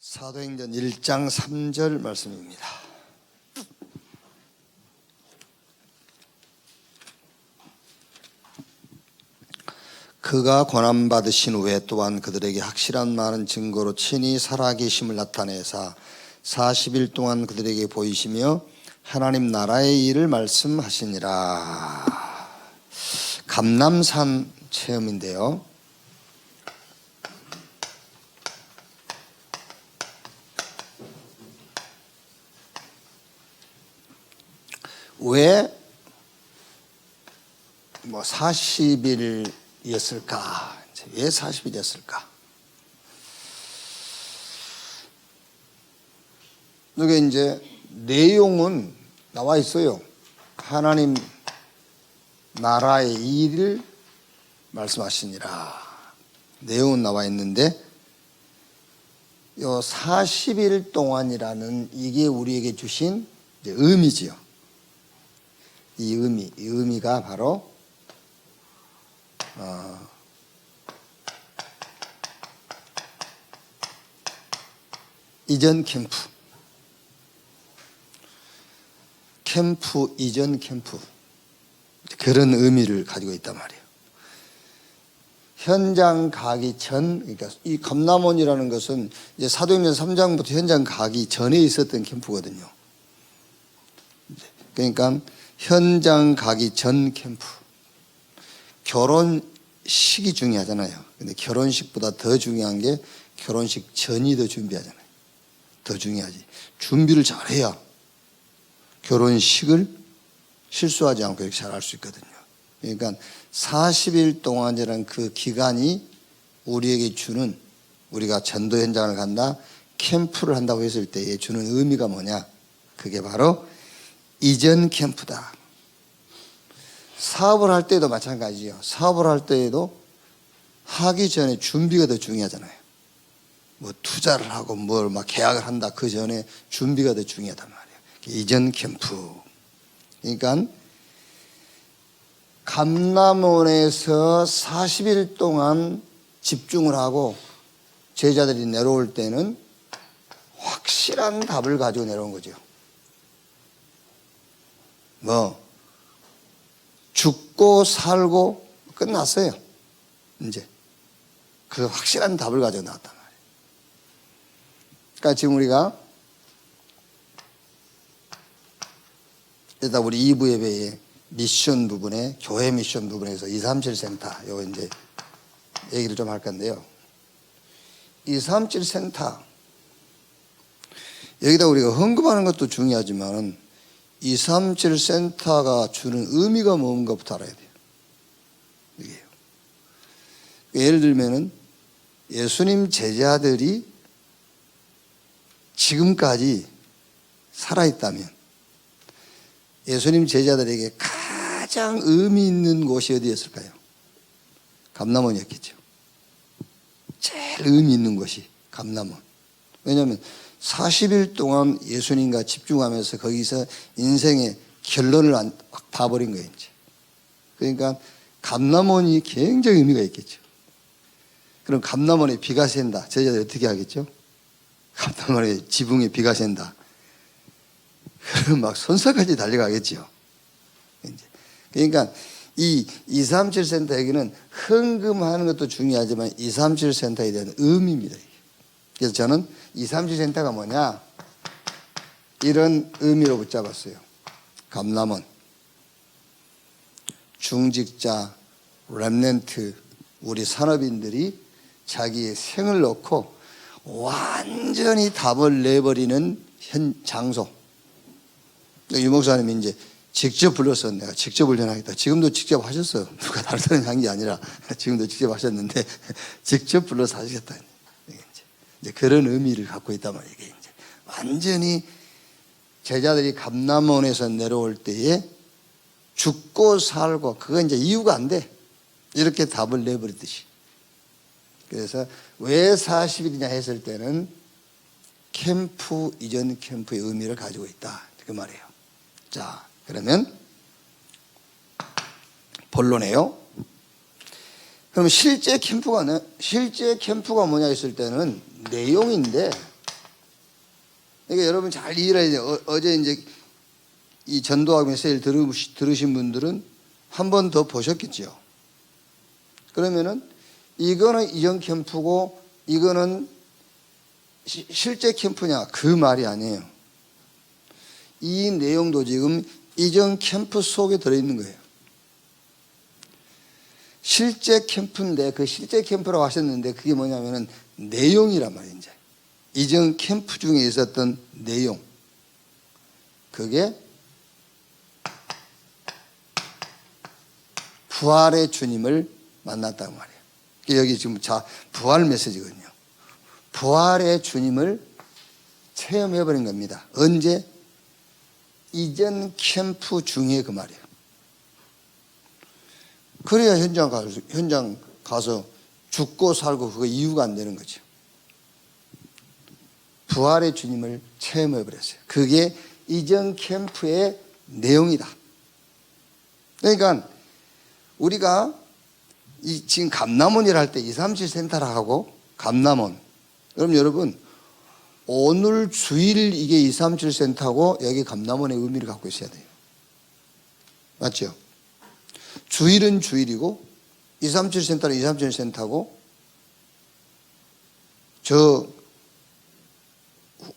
사도행전 1장 3절 말씀입니다. 그가 고난받으신 후에 또한 그들에게 확실한 많은 증거로 친히 살아계심을 나타내사 40일 동안 그들에게 보이시며 하나님 나라의 일을 말씀하시니라. 감람산 체험인데요. 왜 40일이었을까? 왜 40일이었을까? 이게 이제 내용은 나와 있어요. 하나님 나라의 일을 말씀하시니라. 내용은 나와 있는데 요 40일 동안이라는 이게 우리에게 주신 의미지요. 이 의미가 바로 이전 캠프 이전 캠프 그런 의미를 가지고 있단 말이에요. 현장 가기 전, 그러니까 이 감람원이라는 것은 이제 사도행전 3장부터 현장 가기 전에 있었던 캠프거든요. 그러니까 현장 가기 전 캠프. 결혼식이 중요하잖아요. 근데 결혼식보다 더 중요한 게 결혼식 전이 더 준비하잖아요. 더 중요하지. 준비를 잘해야 결혼식을 실수하지 않고 이렇게 잘 할 수 있거든요. 그러니까 40일 동안이라는 그 기간이 우리에게 주는, 우리가 전도 현장을 간다, 캠프를 한다고 했을 때에 주는 의미가 뭐냐? 그게 바로 이전 캠프다. 사업을 할 때도 마찬가지예요. 사업을 할 때에도 하기 전에 준비가 더 중요하잖아요. 뭐 투자를 하고 뭘 막 계약을 한다. 그 전에 준비가 더 중요하단 말이에요. 이전 캠프. 그러니까 감람원에서 40일 동안 집중을 하고 제자들이 내려올 때는 확실한 답을 가지고 내려온 거죠. 죽고 살고 끝났어요. 이제 그 확실한 답을 가지고 나왔단 말이에요. 그러니까 지금 우리가 일단 우리 2부 예배에 미션 부분에, 교회 미션 부분에서 237 센터 요거 이제 얘기를 좀 할 건데요. 237 센터 여기다 우리가 헌금하는 것도 중요하지만 237 센터가 주는 의미가 뭔가부터 알아야 돼요. 이게요. 예를 들면은 예수님 제자들이 지금까지 살아있다면 예수님 제자들에게 가장 의미 있는 곳이 어디였을까요? 감람원이었겠죠. 제일 의미 있는 곳이 감람원. 왜냐하면 40일 동안 예수님과 집중하면서 거기서 인생의 결론을 봐버린 거예요. 이제. 그러니까 감람원이 굉장히 의미가 있겠죠. 그럼 감람원에 비가 샌다. 제자들이 어떻게 하겠죠? 감람원에 지붕에 비가 샌다. 그럼 막 손석까지 달려가겠죠. 그러니까 이 237 센터 여기는 헌금하는 것도 중요하지만 237 센터에 대한 의미입니다. 그래서 저는 237 센터가 뭐냐? 이런 의미로 붙잡았어요. 감람원, 중직자, 렘넌트, 우리 산업인들이 자기의 생을 놓고 완전히 답을 내버리는 장소. 유 목사님이 이제 직접 불러서 내가 직접 훈련하겠다. 지금도 직접 하셨어요. 누가 다른 사람이 한 게 아니라 지금도 직접 하셨는데 직접 불러서 하시겠다. 이제 그런 의미를 갖고 있단 말이에요. 이게 이제 완전히 제자들이 감람원에서 내려올 때에 죽고 살고 그건 이제 이유가 안 돼. 이렇게 답을 내버리듯이. 그래서 왜 40일이냐 했을 때는 캠프 이전 캠프의 의미를 가지고 있다. 그 말이에요. 자, 그러면 본론이에요. 그럼 실제 캠프가 뭐냐 했을 때는 내용인데 그러니까 여러분 잘 이해해야 돼요. 어제 이제 이 전도학 메시지를 들으신 분들은 한 번 더 보셨겠죠. 그러면은 이거는 이전 캠프고 이거는 실제 캠프냐, 그 말이 아니에요. 이 내용도 지금 이전 캠프 속에 들어있는 거예요. 실제 캠프인데 그 실제 캠프라고 하셨는데 그게 뭐냐면은 내용이란 말이에요. 이제 이전 캠프 중에 있었던 내용, 그게 부활의 주님을 만났다고 말이에요. 여기 지금 부활 메시지거든요. 부활의 주님을 체험해버린 겁니다. 언제? 이전 캠프 중에 그 말이에요. 그래야 현장 가서 죽고 살고 그거 이유가 안 되는 거죠. 부활의 주님을 체험해버렸어요. 그게 이전 캠프의 내용이다. 그러니까 우리가 지금 감남원이라 할 때 237 센터라 하고 감남원. 그럼 여러분 오늘 주일 이게 237 센터고 여기 감남원의 의미를 갖고 있어야 돼요. 맞죠? 주일은 주일이고 237 센터는 237 센터고 저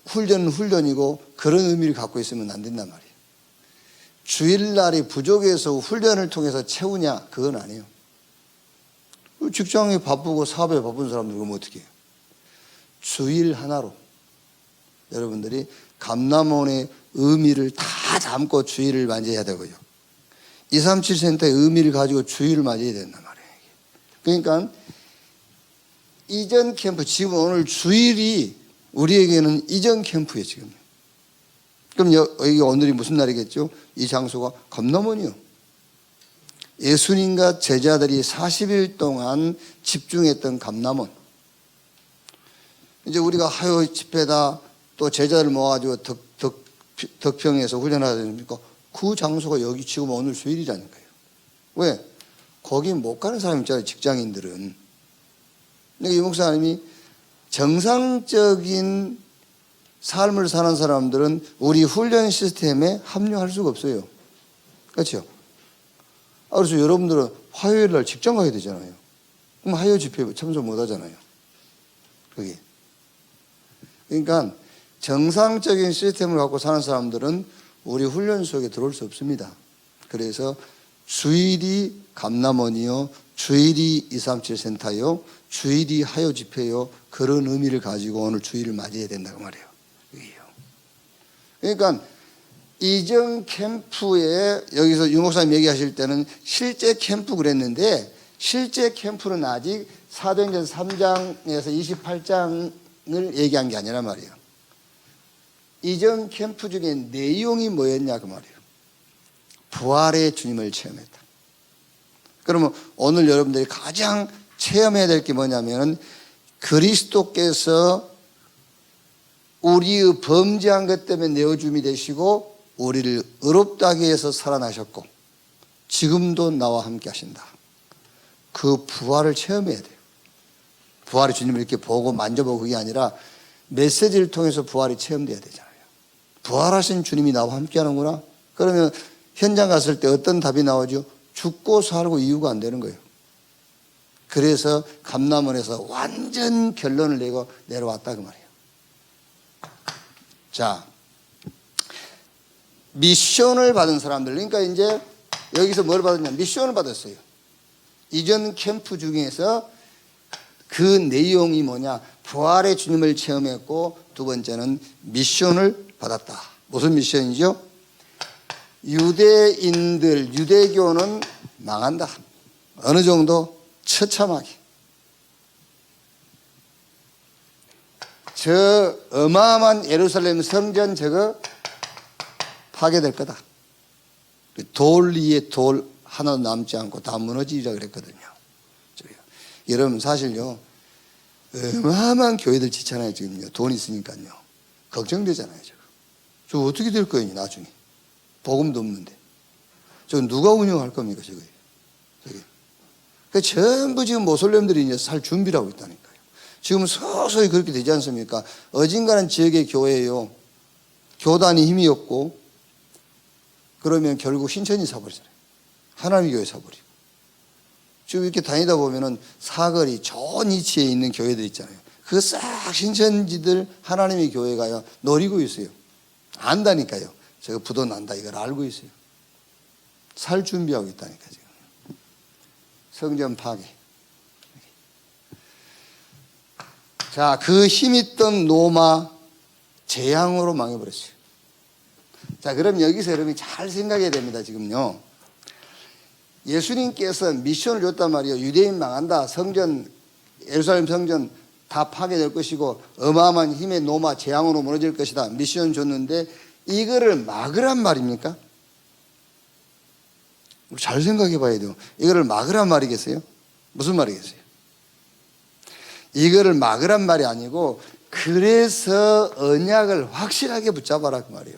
훈련은 훈련이고 그런 의미를 갖고 있으면 안 된단 말이에요. 주일날이 부족해서 훈련을 통해서 채우냐? 그건 아니에요. 직장에 바쁘고 사업에 바쁜 사람들 그러면 어떻게 해요? 주일 하나로 여러분들이 감남원의 의미를 다 담고 주일을 맞이해야 되고요. 237 센터의 의미를 가지고 주일을 맞이해야 된단 말이에요. 그러니까 이전 캠프, 지금 오늘 주일이 우리에게는 이전 캠프예요, 지금. 그럼 여기 오늘이 무슨 날이겠죠? 이 장소가 감남원이요. 예수님과 제자들이 40일 동안 집중했던 감남원. 이제 우리가 하요 집회다 또 제자들 모아가지고 덕평에서 훈련하다 보니까 그 장소가 여기 지금 오늘 주일이라니까요. 왜? 거기 못 가는 사람 있잖아요, 직장인들은. 그러니까 이 목사님이 정상적인 삶을 사는 사람들은 우리 훈련 시스템에 합류할 수가 없어요. 그렇죠? 그래서 여러분들은 화요일 날 직장 가야 되잖아요. 그럼 화요 집회 참석 못 하잖아요. 그게. 그러니까 정상적인 시스템을 갖고 사는 사람들은 우리 훈련 속에 들어올 수 없습니다. 그래서 주일이 감남원이요, 주일이 237 센터요, 주일이 하요 집회요, 그런 의미를 가지고 오늘 주일을 맞이해야 된다고 말해요. 그러니까 이전 캠프에 여기서 유 목사님 얘기하실 때는 실제 캠프 그랬는데 실제 캠프는 아직 사도행전 3장에서 28장을 얘기한 게 아니란 말이에요. 이전 캠프 중에 내용이 뭐였냐 그 말이에요. 부활의 주님을 체험했다. 그러면 오늘 여러분들이 가장 체험해야 될 게 뭐냐면 그리스도께서 우리의 범죄한 것 때문에 내어줌이 되시고 우리를 의롭다 하기 위해서 살아나셨고 지금도 나와 함께 하신다. 그 부활을 체험해야 돼요. 부활의 주님을 이렇게 보고 만져보고 그게 아니라 메시지를 통해서 부활이 체험돼야 되잖아요. 부활하신 주님이 나와 함께 하는구나. 그러면 현장 갔을 때 어떤 답이 나오죠? 죽고 살고 이유가 안 되는 거예요. 그래서 감남원에서 완전 결론을 내고 내려왔다 그 말이에요. 자, 미션을 받은 사람들, 그러니까 이제 여기서 뭘 받았냐? 미션을 받았어요. 이전 캠프 중에서 그 내용이 뭐냐? 부활의 주님을 체험했고 두 번째는 미션을 받았다. 무슨 미션이죠? 유대인들, 유대교는 망한다. 어느 정도? 처참하게. 저 어마어마한 예루살렘 성전 저거 파괴될 거다. 돌 위에 돌 하나 남지 않고 다 무너지리라 그랬거든요. 여러분 사실요 어마어마한 교회들 짓잖아요. 지금요 돈 있으니까요 걱정되잖아요. 저 어떻게 될 거예요 나중에. 복음도 없는데 저 누가 운영할 겁니까 저거. 전부 지금 모슬렘들이 이제 살 준비를 하고 있다니까요. 지금 서서히 그렇게 되지 않습니까? 어딘가는 지역의 교회요 교단이 힘이 없고 그러면 결국 신천지 사버리잖아요. 하나님의 교회 사버리고. 쭉 이렇게 다니다 보면은 사거리 좋은 위치에 있는 교회들 있잖아요. 그 싹 신천지들 하나님의 교회가요 노리고 있어요. 안다니까요. 제가 부도 난다 이걸 알고 있어요. 살 준비하고 있다니까 지금. 성전 파괴. 자, 그 힘있던 로마 재앙으로 망해버렸어요. 자, 그럼 여기서 여러분이 잘 생각해야 됩니다. 지금요. 예수님께서 미션을 줬단 말이에요. 유대인 망한다. 성전, 예루살렘 성전 다 파괴될 것이고 어마어마한 힘의 노마 재앙으로 무너질 것이다. 미션 줬는데 이거를 막으란 말입니까? 잘 생각해 봐야 돼요. 이거를 막으란 말이겠어요? 무슨 말이겠어요? 이거를 막으란 말이 아니고 그래서 언약을 확실하게 붙잡아라 그 말이에요.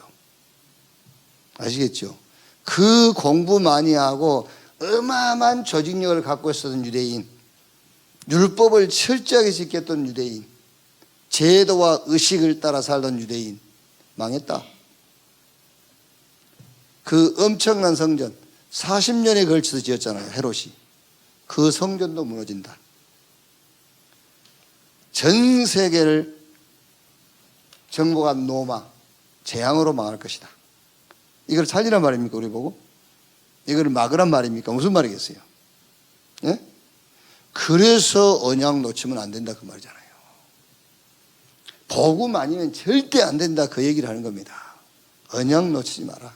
아시겠죠? 그 공부 많이 하고 어마어마한 조직력을 갖고 있었던 유대인, 율법을 철저하게 지켰던 유대인, 제도와 의식을 따라 살던 유대인 망했다. 그 엄청난 성전 40년에 걸쳐서 지었잖아요. 헤롯이. 그 성전도 무너진다. 전 세계를 정복한 노마 재앙으로 망할 것이다. 이걸 살리란 말입니까? 우리 보고? 이걸 막으란 말입니까? 무슨 말이겠어요? 예? 그래서 언약 놓치면 안 된다 그 말이잖아요. 복음 아니면 절대 안 된다 그 얘기를 하는 겁니다. 언약 놓치지 마라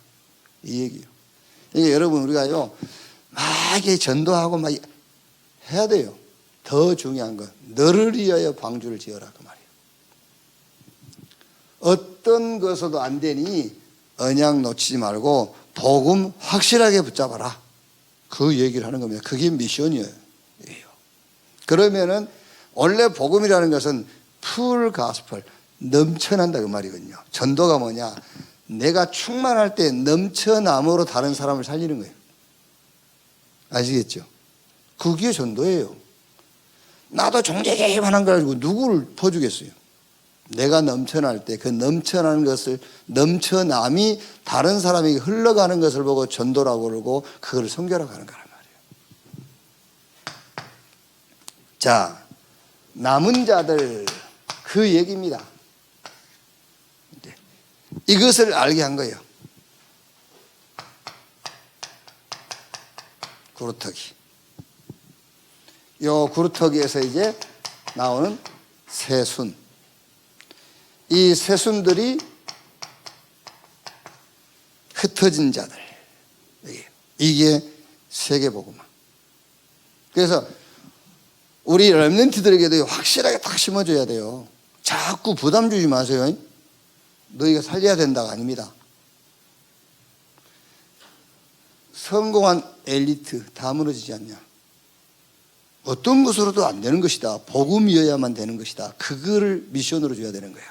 이 얘기요. 그러니까 여러분 우리가요 막 이렇게 전도하고 막 해야 돼요. 더 중요한 건 너를 위하여 방주를 지어라 그 말이에요. 어떤 것으로도 안 되니 언약 놓치지 말고 복음 확실하게 붙잡아라 그 얘기를 하는 겁니다. 그게 미션이에요. 그러면은 원래 복음이라는 것은 풀 가스펠 넘쳐난다 그 말이거든요. 전도가 뭐냐? 내가 충만할 때 넘쳐남으로 다른 사람을 살리는 거예요. 아시겠죠? 그게 전도예요. 나도 종자개입하는 걸 가지고 누구를 퍼주겠어요? 내가 넘쳐날 때 그 넘쳐나는 것을 넘쳐남이 다른 사람에게 흘러가는 것을 보고 전도라고 그러고 그걸 선교라고 하는 거란 말이에요. 자, 남은 자들 그 얘기입니다. 이것을 알게 한 거예요. 구루터기. 요 구루터기에서 이제 나오는 새순. 이 새순들이 흩어진 자들. 이게 세계복음화. 그래서 우리 렘넌트들에게도 확실하게 딱 심어줘야 돼요. 자꾸 부담 주지 마세요. 너희가 살려야 된다가 아닙니다. 성공한 엘리트 다 무너지지 않냐? 어떤 것으로도 안 되는 것이다. 복음이어야만 되는 것이다. 그거를 미션으로 줘야 되는 거예요.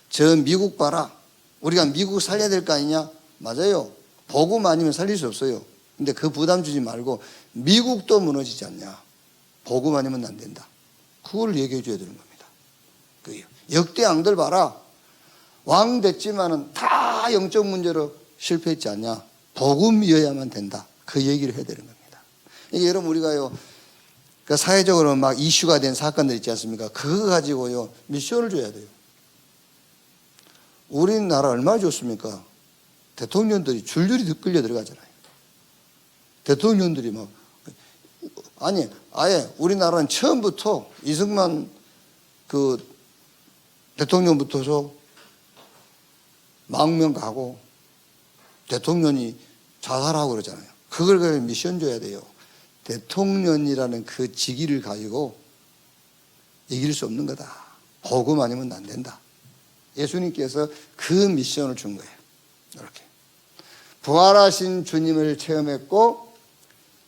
저 미국 봐라. 우리가 미국 살려야 될 거 아니냐? 맞아요. 복음 아니면 살릴 수 없어요. 근데 그 부담 주지 말고 미국도 무너지지 않냐? 복음 아니면 안 된다. 그걸 얘기해 줘야 되는 겁니다. 그 역대 왕들 봐라. 왕 됐지만은 다 영적 문제로 실패했지 않냐? 복음이어야만 된다. 그 얘기를 해야 되는 겁니다. 이게 여러분 우리가요, 그 사회적으로 막 이슈가 된 사건들 있지 않습니까? 그거 가지고요 미션을 줘야 돼요. 우리나라 얼마나 좋습니까? 대통령들이 줄줄이 끌려 들어가잖아요. 대통령들이 막 아니 아예 우리나라는 처음부터 이승만 그 대통령부터서 망명 가고 대통령이 자살하고 그러잖아요. 그걸 가지고 미션 줘야 돼요. 대통령이라는 그 직위를 가지고 이길 수 없는 거다. 복음 아니면 안 된다. 예수님께서 그 미션을 준 거예요. 이렇게 부활하신 주님을 체험했고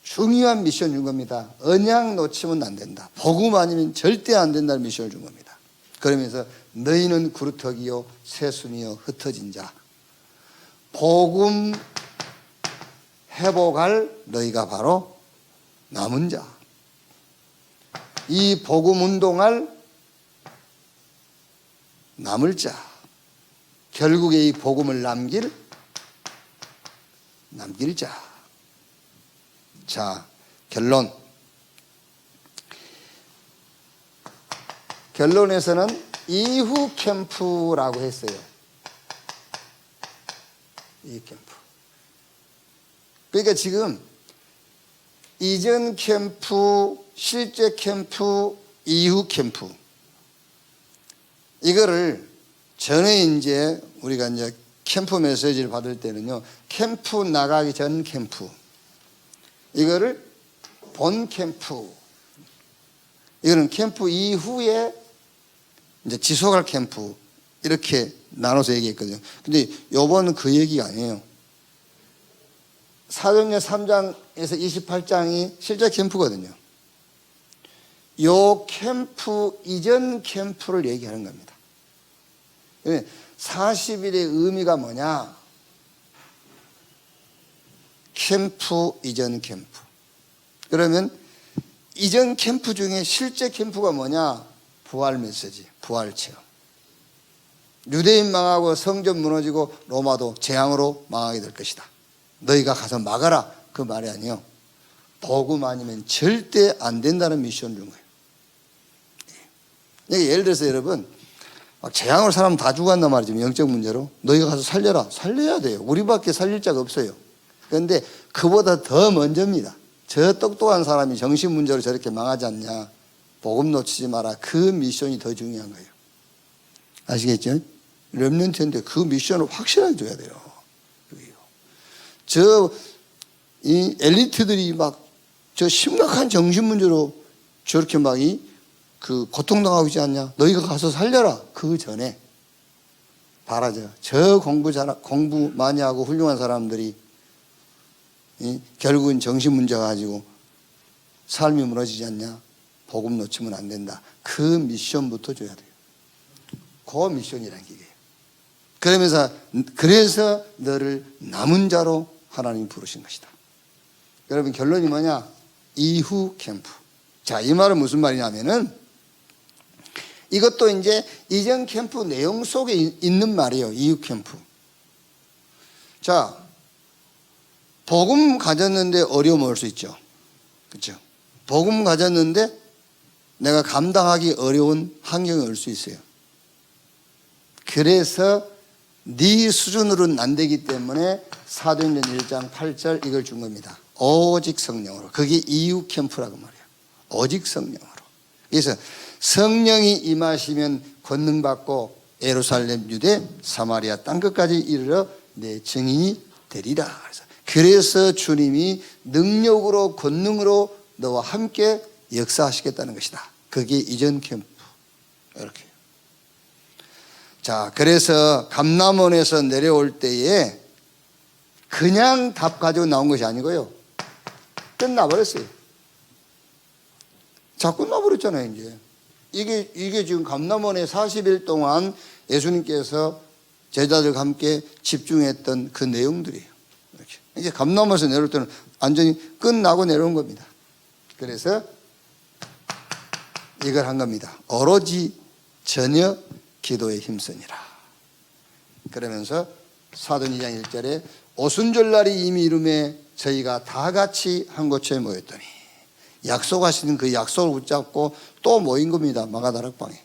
중요한 미션 준 겁니다. 언약 놓치면 안 된다. 복음 아니면 절대 안 된다는 미션을 준 겁니다. 그러면서 너희는 구루터기요 새순이요 흩어진 자, 복음 회복할 너희가 바로 남은 자, 이 복음 운동할 남을 자, 결국에 이 복음을 남길 자. 자, 결론에서는 이후 캠프라고 했어요. 이 캠프. 그러니까 지금 이전 캠프, 실제 캠프, 이후 캠프, 이거를 전에 이제 우리가 이제 캠프 메시지를 받을 때는요, 캠프 나가기 전 캠프, 이거를 본 캠프, 이거는 캠프 이후에 이제 지속할 캠프, 이렇게 나눠서 얘기했거든요. 근데 요번은 그 얘기가 아니에요. 사도행전 3장에서 28장이 실제 캠프거든요. 요 캠프 이전 캠프를 얘기하는 겁니다. 40일의 의미가 뭐냐? 캠프, 이전 캠프. 그러면 이전 캠프 중에 실제 캠프가 뭐냐? 부활 메시지, 부활 체험. 유대인 망하고 성전 무너지고 로마도 재앙으로 망하게 될 것이다. 너희가 가서 막아라. 그 말이 아니에요. 복음 아니면 절대 안 된다는 미션을 준 거예요. 예를 들어서 여러분, 막 재앙으로 사람 다 죽었단 말이죠. 영적 문제로. 너희가 가서 살려라. 살려야 돼요. 우리밖에 살릴 자가 없어요. 그런데 그보다 더 먼저입니다. 저 똑똑한 사람이 정신 문제로 저렇게 망하지 않냐. 복음 놓치지 마라. 그 미션이 더 중요한 거예요. 아시겠죠? 렘넌트인데 그 미션을 확실하게 줘야 돼요. 이 엘리트들이 막 저 심각한 정신 문제로 저렇게 막 그 고통당하고 있지 않냐? 너희가 가서 살려라. 그 전에 바라죠. 저 공부 많이 하고 훌륭한 사람들이 결국은 정신 문제 가지고 삶이 무너지지 않냐? 복음 놓치면 안 된다. 그 미션부터 줘야 돼요. 그 미션이라는 게 이게요. 그래서 너를 남은 자로 하나님이 부르신 것이다. 여러분, 결론이 뭐냐? 이후 캠프. 자, 이 말은 무슨 말이냐면은 이것도 이제 이전 캠프 내용 속에 있는 말이에요. 이후 캠프. 자, 복음 가졌는데 어려움 올 수 있죠. 그렇죠? 복음 가졌는데 내가 감당하기 어려운 환경이 올 수 있어요. 그래서 네 수준으로는 안 되기 때문에 사도행전 1장 8절 이걸 준 겁니다. 오직 성령으로. 그게 이후 캠프라고 말이에요. 오직 성령으로. 그래서 성령이 임하시면 권능 받고 예루살렘, 유대, 사마리아 땅끝까지 이르러 내 증인이 되리라. 그래서 주님이 능력으로 권능으로 너와 함께 역사하시겠다는 것이다. 그게 이전 캠프. 이렇게. 자, 그래서 감람원에서 내려올 때에 그냥 답 가지고 나온 것이 아니고요. 끝나버렸어요. 자, 끝나버렸잖아요, 이제. 이게 지금 감람원에 40일 동안 예수님께서 제자들과 함께 집중했던 그 내용들이에요. 이렇게. 이제 감람원에서 내려올 때는 완전히 끝나고 내려온 겁니다. 그래서 이걸 한 겁니다. 오로지 전혀 기도에 힘쓰니라. 그러면서 사도행 2장 1절에 오순절날이 이미 이름에 저희가 다 같이 한 곳에 모였더니, 약속하시는 그 약속을 붙잡고 또 모인 겁니다. 마가다락방에.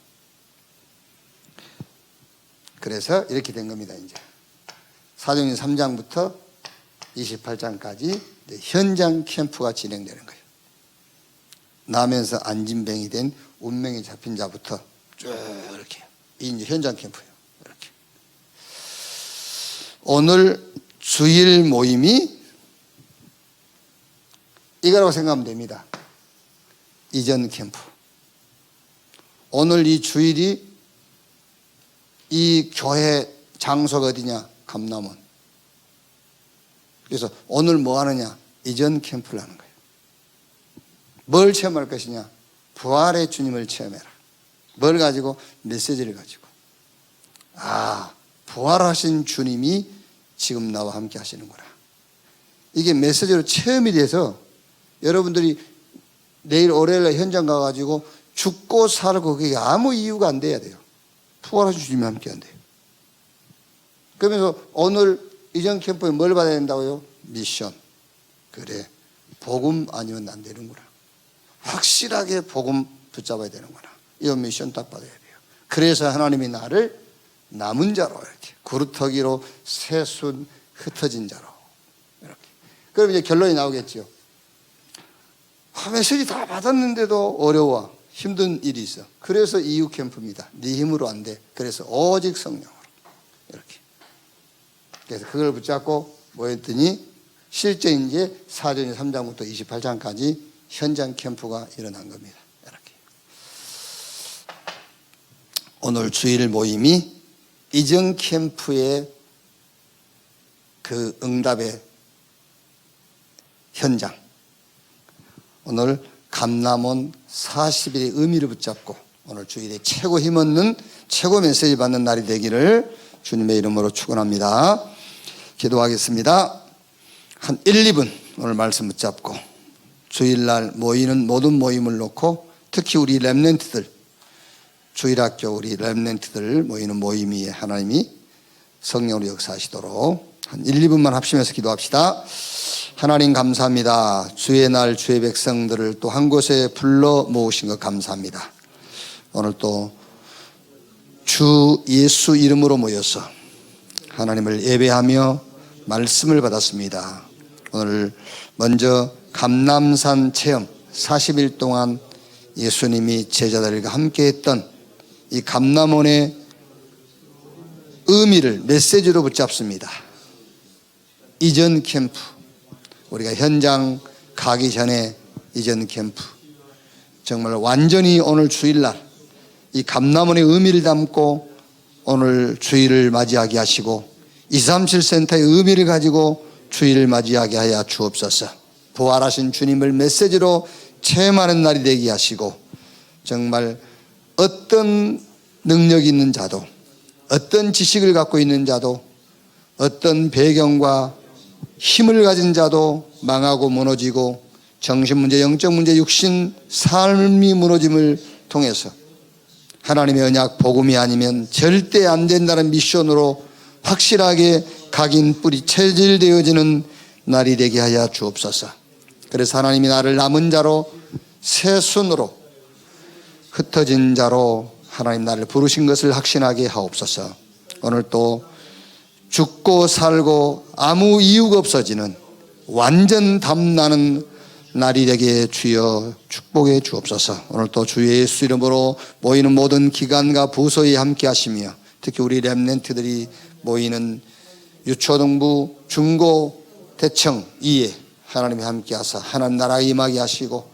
그래서 이렇게 된 겁니다. 이제 사도행전 3장부터 28장까지 현장 캠프가 진행되는 거예요. 나면서 안진뱅이 된 운명에 잡힌 자부터 쭉 이렇게. 이 이제 현장 캠프예요. 이렇게. 오늘 주일 모임이 이거라고 생각하면 됩니다. 이전 캠프. 오늘 이 주일이 이 교회 장소가 어디냐? 감람원. 그래서 오늘 뭐 하느냐? 이전 캠프를 하는 거예요. 뭘 체험할 것이냐? 부활의 주님을 체험해라. 뭘 가지고? 메시지를 가지고. 아, 부활하신 주님이 지금 나와 함께 하시는구나. 이게 메시지로 체험이 돼서 여러분들이 내일 월요일날 현장 가가지고 죽고 살고 그게 아무 이유가 안 돼야 돼요. 부활하신 주님이 함께 안 돼요. 그러면서 오늘 이전 캠프에 뭘 받아야 된다고요? 미션. 그래, 복음 아니면 안 되는구나. 확실하게 복음 붙잡아야 되는구나. 이 미션 딱 받아야 돼요. 그래서 하나님이 나를 남은 자로, 이렇게 구루터기로 새순 흩어진 자로, 이렇게. 그럼 이제 결론이 나오겠죠. 메시지 다 받았는데도 어려워, 힘든 일이 있어. 그래서 이유 캠프입니다. 네 힘으로 안 돼. 그래서 오직 성령으로, 이렇게. 그래서 그걸 붙잡고 뭐 했더니 실제 이제 사전 3장부터 28장까지 현장 캠프가 일어난 겁니다. 이렇게. 오늘 주일 모임이 이전 캠프의 그 응답의 현장. 오늘 감람원 40일의 의미를 붙잡고 오늘 주일에 최고 힘없는 최고 메시지 받는 날이 되기를 주님의 이름으로 축원합니다. 기도하겠습니다. 한 1, 2분 오늘 말씀 붙잡고 주일날 모이는 모든 모임을 놓고 특히 우리 렘넌트들, 주일학교 우리 렘넌트들 모이는 모임 위에 하나님이 성령으로 역사하시도록 한 1, 2분만 합심해서 기도합시다. 하나님 감사합니다. 주의 날 주의 백성들을 또 한 곳에 불러 모으신 것 감사합니다. 오늘 또 주 예수 이름으로 모여서 하나님을 예배하며 말씀을 받았습니다. 오늘 먼저 감람산 체험 40일 동안 예수님이 제자들과 함께 했던 이 감람원의 의미를 메시지로 붙잡습니다. 이전 캠프, 우리가 현장 가기 전에 이전 캠프, 정말 완전히 오늘 주일날 이 감람원의 의미를 담고 오늘 주일을 맞이하게 하시고 237 센터의 의미를 가지고 주일을 맞이하게 하여 주옵소서. 부활하신 주님을 메시지로 체험하는 날이 되게 하시고 정말 어떤 능력이 있는 자도, 어떤 지식을 갖고 있는 자도, 어떤 배경과 힘을 가진 자도 망하고 무너지고 정신문제, 영적문제, 육신 삶이 무너짐을 통해서 하나님의 언약 복음이 아니면 절대 안 된다는 미션으로 확실하게 각인 뿌리 체질되어지는 날이 되게 하여 주옵소서. 그래서 하나님이 나를 남은 자로 새순으로 흩어진 자로 하나님 나를 부르신 것을 확신하게 하옵소서. 오늘 또 죽고 살고 아무 이유가 없어지는 완전 담나는 날이 되게 주여 축복해 주옵소서. 오늘 또 주 예수 이름으로 모이는 모든 기관과 부서에 함께 하시며 특히 우리 렘넌트들이 모이는 유초등부 중고 대청 이에 하나님이 함께 하사 하나님 나라 임하게 하시고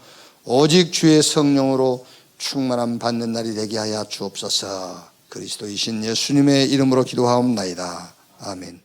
오직 주의 성령으로 충만함 받는 날이 되게 하여 주옵소서. 그리스도이신 예수님의 이름으로 기도하옵나이다. 아멘.